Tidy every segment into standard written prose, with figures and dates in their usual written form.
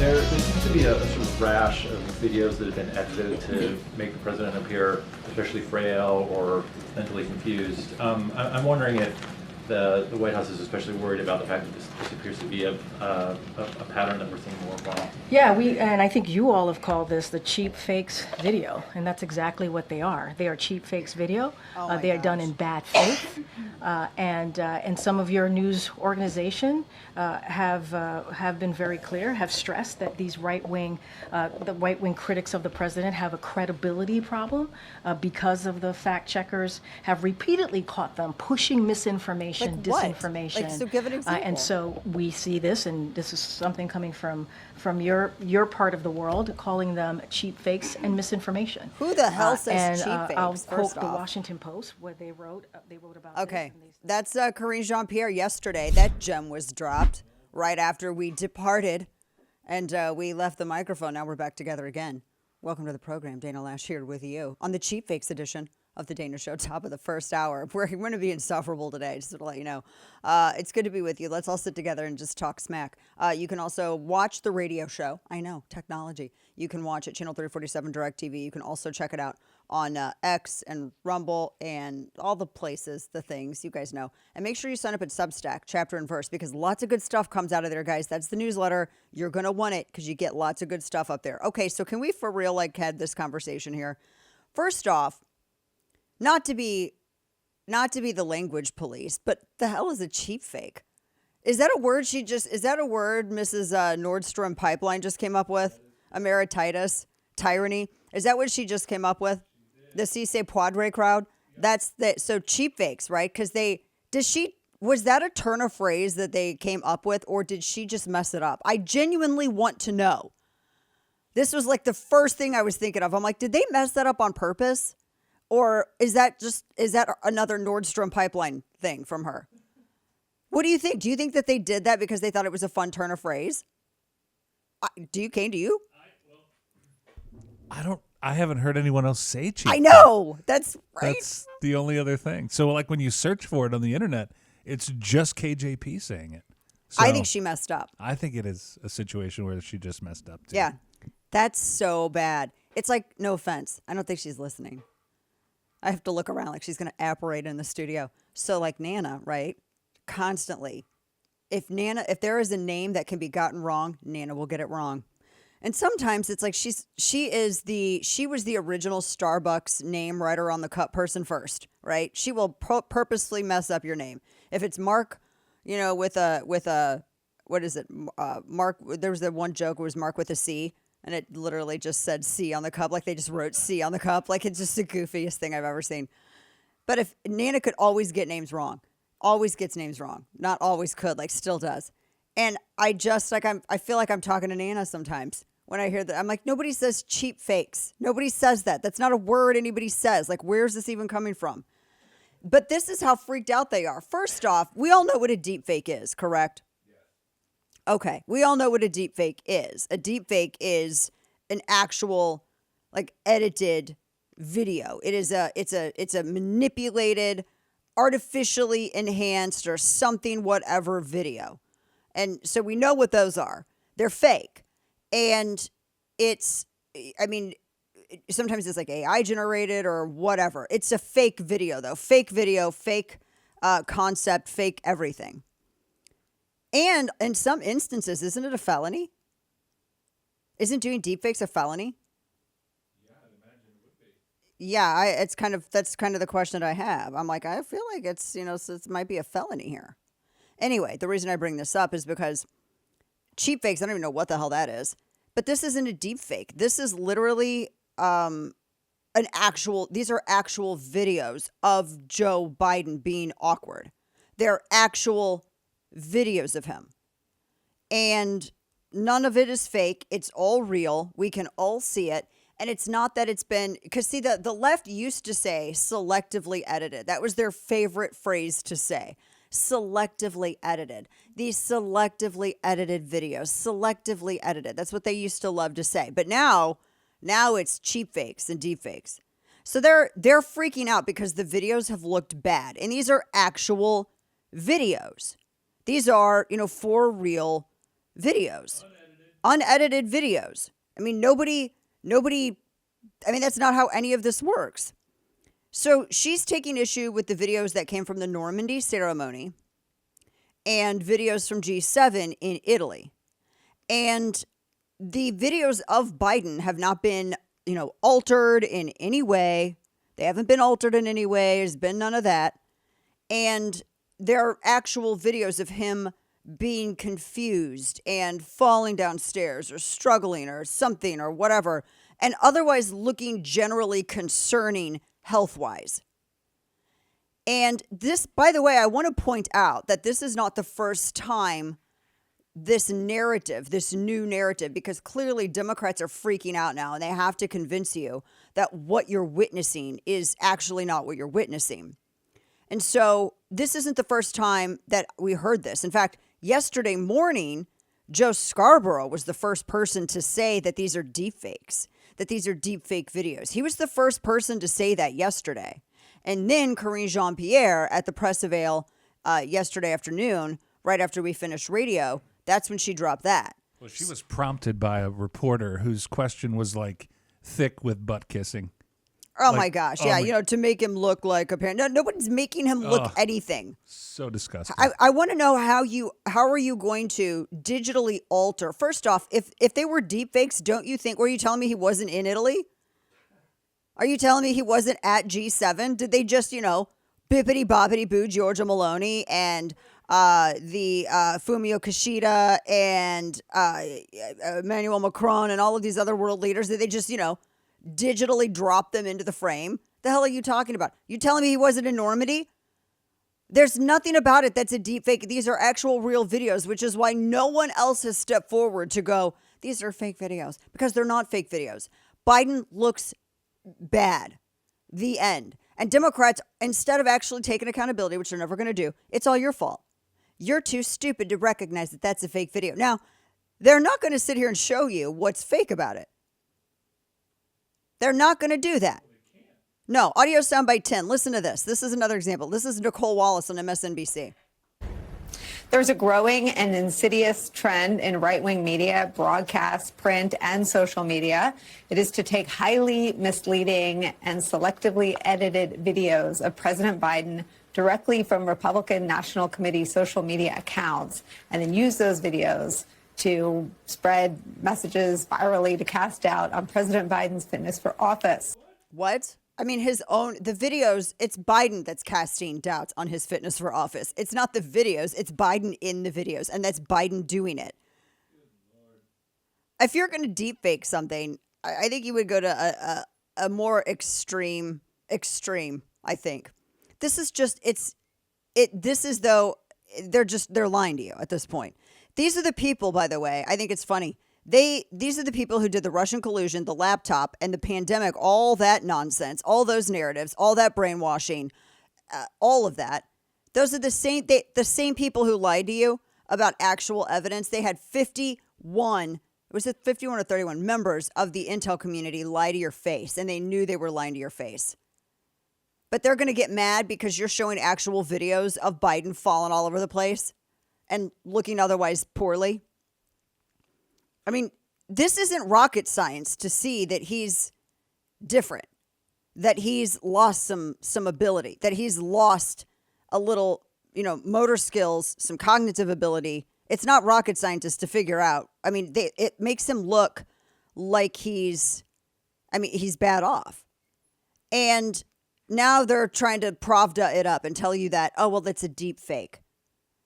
There seems to be a sort of rash of videos that have been edited to make the president appear especially frail or mentally confused. I'm wondering if the White House is especially worried about the fact that this appears to be a pattern that we're seeing more often. Yeah, and I think you all have called this the cheap fakes video, and that's exactly what they are. They are cheap fakes video. They are done in bad faith, and some of your news organization have been very clear, have stressed that these the right wing critics of the president have a credibility problem because of the fact checkers have repeatedly caught them pushing misinformation, Like what? disinformation. Like, so give an example. And so we see this, and this is something coming from your part of the world, calling them cheap fakes and misinformation. Who the hell says cheap fakes? I'll first quote the off? Washington Post, where they wrote about Okay, this. And that's Karine Jean-Pierre yesterday. That gem was dropped right after we departed, and we left the microphone. Now we're back together again. Welcome to the program. Dana Loesch here with you on the Cheap Fakes edition of the Dana Show, top of the first hour. We're going to be insufferable today, just to let you know. It's good to be with you. Let's all sit together and just talk smack. You can also watch the radio show. I know, technology. You can watch it, Channel 347 DirecTV. You can also check it out on X and Rumble and all the places, the things, you guys know. And make sure you sign up at Substack, Chapter and Verse, because lots of good stuff comes out of there, guys. That's the newsletter. You're going to want it because you get lots of good stuff up there. Okay, so can we for real had this conversation here? First off, not to be the language police, but the hell is a cheap fake? Is that a word is that a word Mrs. Nordstrom Pipeline just came up with? Emerititis? Tyranny? Is that what she just came up with? The Cisse Poidre crowd? So cheap fakes, right? Because was that a turn of phrase that they came up with, or did she just mess it up? I genuinely want to know. This was like the first thing I was thinking of. I'm like, did they mess that up on purpose? Or is that another Nordstrom Pipeline thing from her? What do you think? Do you think that they did that because they thought it was a fun turn of phrase? Do you? I haven't heard anyone else say cheap. I know. That's right. That's the only other thing. So like when you search for it on the internet, it's just KJP saying it. So I think she messed up. I think it is a situation where she just messed up too. Yeah. That's so bad. It's like, no offense. I don't think she's listening. I have to look around like she's going to apparate in the studio. So like Nana, right? Constantly. If there is a name that can be gotten wrong, Nana will get it wrong. And sometimes it's like she was the original Starbucks name writer on the cup person first, right? She will purposely mess up your name. If it's Mark, with a what is it? Mark, there was that one joke, it was Mark with a C. And it literally just said C on the cup. Like they just wrote C on the cup. Like it's just the goofiest thing I've ever seen. But if Nana could always get names wrong, always gets names wrong. Not always could, like still does. And I feel like I'm talking to Nana sometimes when I hear that. I'm like, nobody says cheap fakes. Nobody says that. That's not a word anybody says. Like, where's this even coming from? But this is how freaked out they are. First off, we all know what a deep fake is, correct? Okay, we all know what a deep fake is. A deep fake is an actual, edited video. It's a manipulated, artificially enhanced or something whatever video. And so we know what those are. They're fake. And sometimes it's like AI generated or whatever. It's a fake video though. Fake video, fake concept, fake everything. And in some instances, isn't it a felony? Isn't doing deepfakes a felony? Yeah, I'd imagine it would be. Yeah, that's kind of the question I have. I'm like, I feel like it's, it might be a felony here. Anyway, the reason I bring this up is because cheap fakes, I don't even know what the hell that is. But this isn't a deep fake. This is literally these are actual videos of Joe Biden being awkward. They're actual videos of him. And none of it is fake. It's all real. We can all see it. And it's not that it's been, because see, the left used to say selectively edited. That was their favorite phrase to say. Selectively edited. These selectively edited videos. Selectively edited. That's what they used to love to say. But now it's cheap fakes and deep fakes. So they're freaking out because the videos have looked bad. And these are actual videos. These are, for real videos. unedited videos. I mean, nobody, I mean, that's not how any of this works. So she's taking issue with the videos that came from the Normandy ceremony and videos from G7 in Italy. And the videos of Biden have not been, altered in any way. They haven't been altered in any way. There's been none of that. And there are actual videos of him being confused and falling downstairs or struggling or something or whatever, and otherwise looking generally concerning health-wise. And this, by the way, I want to point out that this is not the first time this narrative, this new narrative, because clearly Democrats are freaking out now and they have to convince you that what you're witnessing is actually not what you're witnessing. And so this isn't the first time that we heard this. In fact, yesterday morning, Joe Scarborough was the first person to say that these are deepfakes, that these are deepfake videos. He was the first person to say that yesterday. And then Karine Jean-Pierre at the press avail yesterday afternoon, right after we finished radio, that's when she dropped that. Well, she was prompted by a reporter whose question was like thick with butt kissing. Oh my gosh. Yeah. To make him look like a parent. No, nobody's making him look anything. So disgusting. I want to know how are you going to digitally alter? First off, if they were deep fakes, don't you think, were you telling me he wasn't in Italy? Are you telling me he wasn't at G7? Did they just, bippity boppity boo Giorgia Meloni and the Fumio Kishida and Emmanuel Macron and all of these other world leaders? Did they just, digitally drop them into the frame? The hell are you talking about? You telling me he wasn't in Normandy? There's nothing about it that's a deep fake. These are actual real videos, which is why no one else has stepped forward to go, these are fake videos, because they're not fake videos. Biden looks bad. The end. And Democrats, instead of actually taking accountability, which they're never going to do, it's all your fault. You're too stupid to recognize that that's a fake video. Now, they're not going to sit here and show you what's fake about it. They're not going to do that. No, audio soundbite 10. Listen to this. This is another example. This is Nicole Wallace on MSNBC. There's a growing and insidious trend in right-wing media, broadcast, print, and social media. It is to take highly misleading and selectively edited videos of President Biden directly from Republican National Committee social media accounts and then use those videos to spread messages virally to cast doubt on President Biden's fitness for office. What? I mean, the videos, it's Biden that's casting doubts on his fitness for office. It's not the videos, it's Biden in the videos, and that's Biden doing it. If you're going to deep fake something, I think you would go to a more extreme, I think. This is just, this is though, they're lying to you at this point. These are the people, by the way, I think it's funny. These are the people who did the Russian collusion, the laptop, and the pandemic, all that nonsense, all those narratives, all that brainwashing, all of that. Those are the same people who lied to you about actual evidence. They had 51 or 31 members of the intel community lie to your face, and they knew they were lying to your face. But they're going to get mad because you're showing actual videos of Biden falling all over the place and looking otherwise poorly. I mean, this isn't rocket science to see that he's different, that he's lost some ability, that he's lost a little, motor skills, some cognitive ability. It's not rocket scientists to figure out. I mean, it makes him look like he's bad off. And now they're trying to Pravda it up and tell you that, oh, well, that's a deep fake.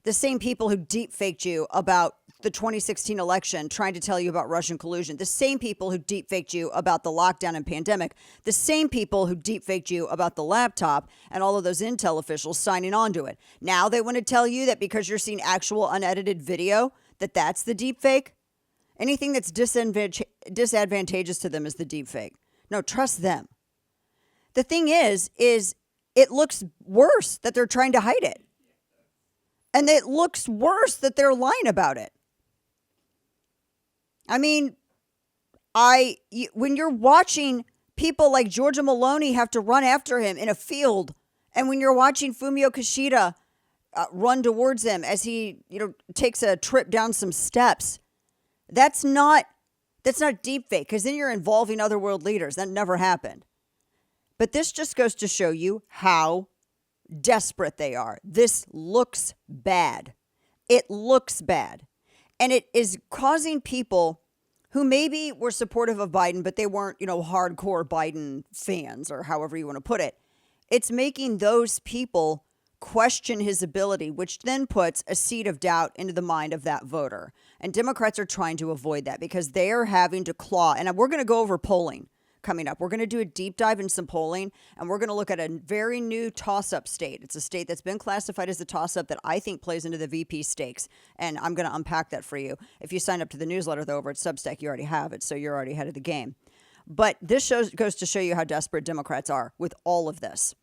The same people who deep faked you about the 2016 election, trying to tell you about Russian collusion, the same people who deep faked you about the lockdown and pandemic, the same people who deep faked you about the laptop and all of those intel officials signing on to it. Now they want to tell you that because you're seeing actual unedited video, that's the deep fake. Anything that's disadvantageous to them is the deep fake. No, trust them. The thing is it looks worse that they're trying to hide it. And it looks worse that they're lying about it. I mean, when you're watching people like Giorgia Meloni have to run after him in a field, and when you're watching Fumio Kishida run towards him as he, takes a trip down some steps, That's not deep fake, because then you're involving other world leaders. That never happened. But this just goes to show you how desperate they are. This looks bad. It looks bad. And it is causing people who maybe were supportive of Biden, but they weren't, hardcore Biden fans, or however you want to put it. It's making those people question his ability, which then puts a seed of doubt into the mind of that voter. And Democrats are trying to avoid that because they are having to claw. And we're going to go over polling coming up. We're going to do a deep dive in some polling, and we're going to look at a very new toss-up state. It's a state that's been classified as a toss-up that I think plays into the VP stakes, and I'm going to unpack that for you. If you sign up to the newsletter, though, over at Substack, you already have it, so you're already ahead of the game. But this goes to show you how desperate Democrats are with all of this.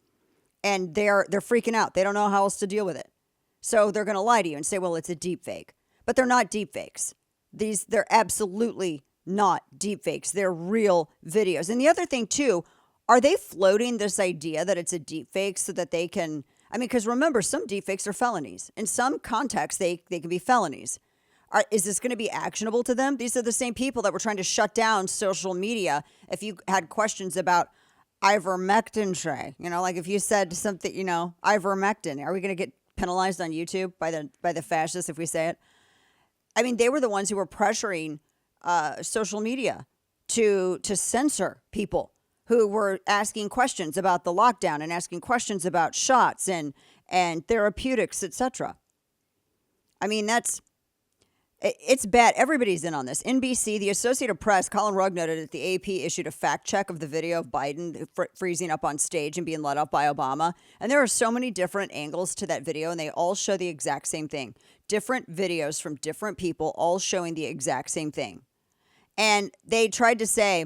And they're freaking out. They don't know how else to deal with it. So they're going to lie to you and say, well, it's a deep fake. But they're not deep fakes. They're absolutely not deep fakes. They're real videos. And the other thing, too, are they floating this idea that it's a deep fake so that they can, because remember, some deep fakes are felonies. In some contexts, they can be felonies. Is this going to be actionable to them? These are the same people that were trying to shut down social media if you had questions about ivermectin tray. Like if you said something, ivermectin, are we going to get penalized on YouTube by the fascists if we say it? They were the ones who were pressuring social media to censor people who were asking questions about the lockdown and asking questions about shots and therapeutics, etc. It's bad. Everybody's in on this. NBC, the Associated Press, Colin Rugg noted that the AP issued a fact check of the video of Biden freezing up on stage and being let up by Obama. And there are so many different angles to that video, and they all show the exact same thing. Different videos from different people, all showing the exact same thing. And they tried to say,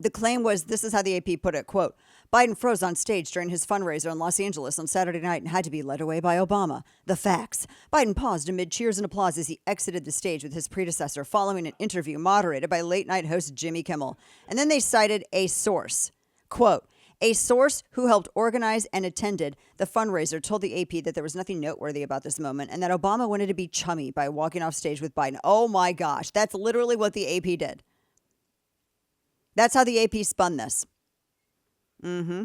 the claim was, this is how the AP put it, quote, Biden froze on stage during his fundraiser in Los Angeles on Saturday night and had to be led away by Obama. The facts. Biden paused amid cheers and applause as he exited the stage with his predecessor following an interview moderated by late-night host Jimmy Kimmel. And then they cited a source. Quote, a source who helped organize and attended the fundraiser told the AP that there was nothing noteworthy about this moment and that Obama wanted to be chummy by walking off stage with Biden. Oh my gosh, that's literally what the AP did. That's how the AP spun this. Mm-hmm.